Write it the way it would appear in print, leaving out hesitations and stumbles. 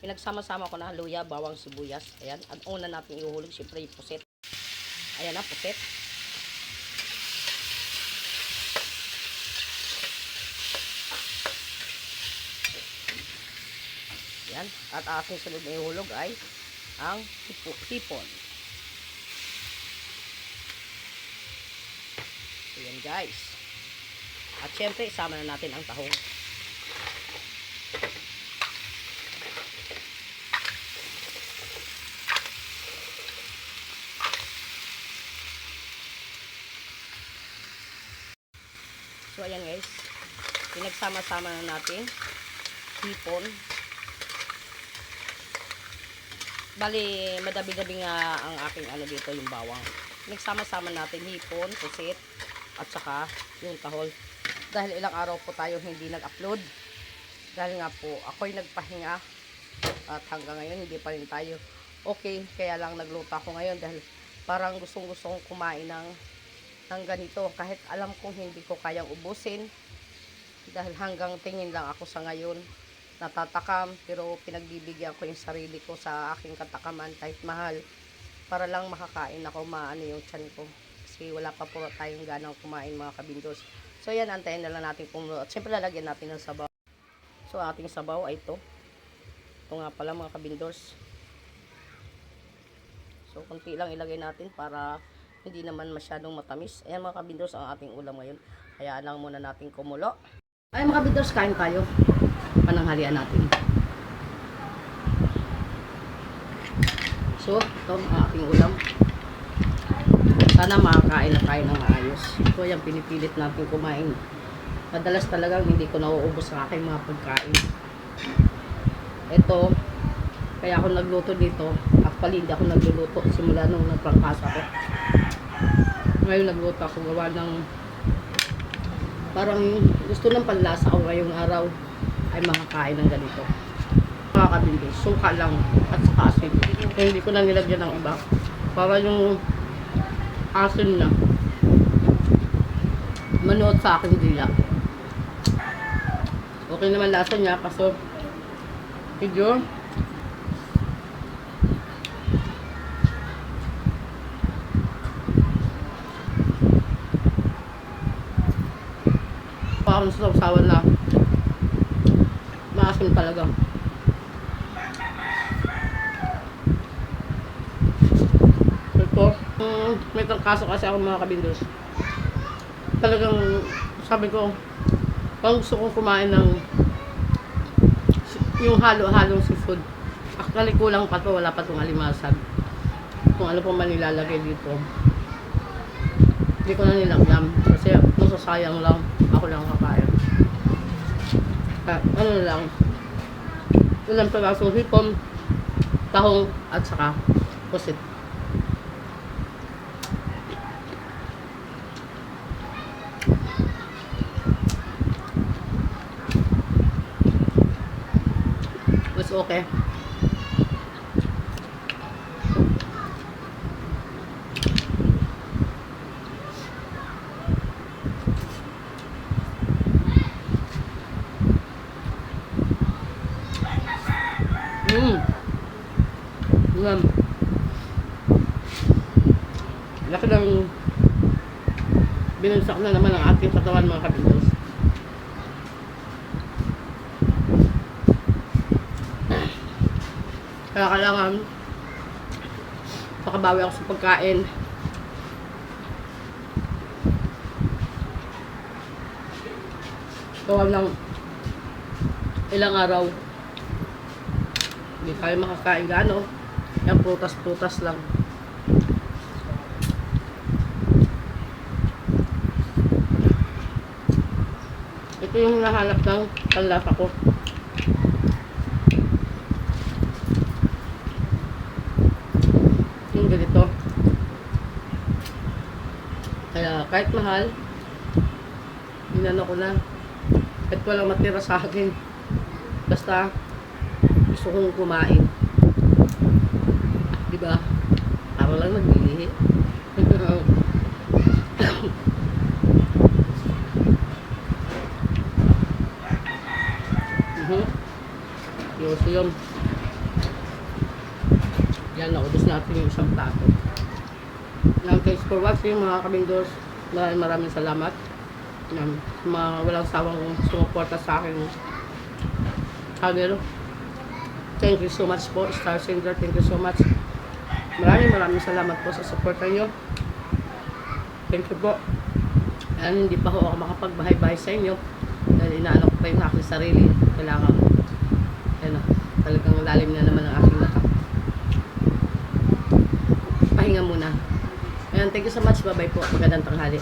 Pinagsama-sama ko na luya, bawang, sibuyas. Ayan. At una natin ihuhulog, syempre yung puset. Ayan na, puset. Ayan. At aking sunod na ihulog ay ang hipon. Ayan guys. At syempre, isama na natin ang tahong. So, ayan guys. Pinagsama-sama na natin. Hipon. Bali, madabi-dabi nga ang aking ano dito, yung bawang. Pinagsama-sama natin hipon, pusit, at saka yung tahol. Dahil ilang araw po tayo hindi nag-upload. Dahil nga po, ako'y nagpahinga. At hanggang ngayon, hindi pa rin tayo okay. Kaya lang nagluto ako ngayon dahil parang gustong-gusto kong kumain ng ganito. Kahit alam kong hindi ko kayang ubusin. Dahil hanggang tingin lang ako sa ngayon. Natatakam, pero pinagbibigyan ko yung sarili ko sa aking katakaman kahit mahal. Para lang makakain ako, maano yung tiyan ko. Kasi wala pa po tayong ganang kumain mga kabindos. So yan, antayin na lang natin kumulo. At syempre lalagyan natin ng sabaw. So ating sabaw ay ito. Ito nga pala mga kabindos. So konti lang ilagay natin para hindi naman masyadong matamis. Ayan mga kabindos ang ating ulam ngayon. Hayaan lang muna natin kumulo. Ay mga kabindos, kain tayo. Pananghalian natin. So ito ang ating ulam. Sana makakain na tayo ng maayos. Ito yung pinipilit natin kumain. Madalas talagang hindi ko nauubos sa aking mga pagkain. Ito, kaya ako nagluto dito. Actually, hindi ako nagluluto simula nung nagprangkasa ko. Ngayon nagluto ako gawa ng parang gusto ng panlasa ko ngayong araw ay makakain ng ganito. Mga kabindos, suka lang at saka asin. Kaya hindi ko na nilagyan ng iba. Para yung asin na manuot sa akin dila. Okay naman lasa niya kaso medyo parang sasawan na maasim talaga. Ito, may kaso kasi ako mga kabindos. Talagang sabi ko, kung gusto kong kumain ng yung halo-halong seafood. Actually kulang pa to, wala pa tong alimasag. Kung ano po man nilalagay dito. Hindi ko na nilagyan kasi masasayang lang. Ako lang kakain. Ano lang, ilang pirasong hipon, tahong at saka pusit. It's okay. Yan. Laki ng binunsak na naman ang ating katawan mga kabindos. Kaya kailangan makabawi ako sa pagkain. Gawa ng ilang araw hindi tayo makakain gaano. Yan, prutas-prutas lang. Ito yung nahanap ng panlasa ko. Yung ganito. Kaya kahit mahal, inano ko na. Kahit walang matira sa akin. Basta gusto kong kumain. Diba? Para lang nagbili. Yun. Yan, naubos natin yung isang plato. Yan, thanks for watching mga kabindos. Maraming salamat. Yan, mga walang sawang sumuporta sa akin channel. Thank you so much po, Star Singer. Thank you so much. Maraming salamat po sa suporta nyo. Thank you po. Yan, hindi pa ho ako makapagbahay-bahay sa inyo. Dahil inaano ko pa yung aking sarili. Kailangan, yan o, talagang lalim na naman ang aking mata. Pahinga muna. Ayan, thank you so much. Bye-bye po. Magandang tanghali.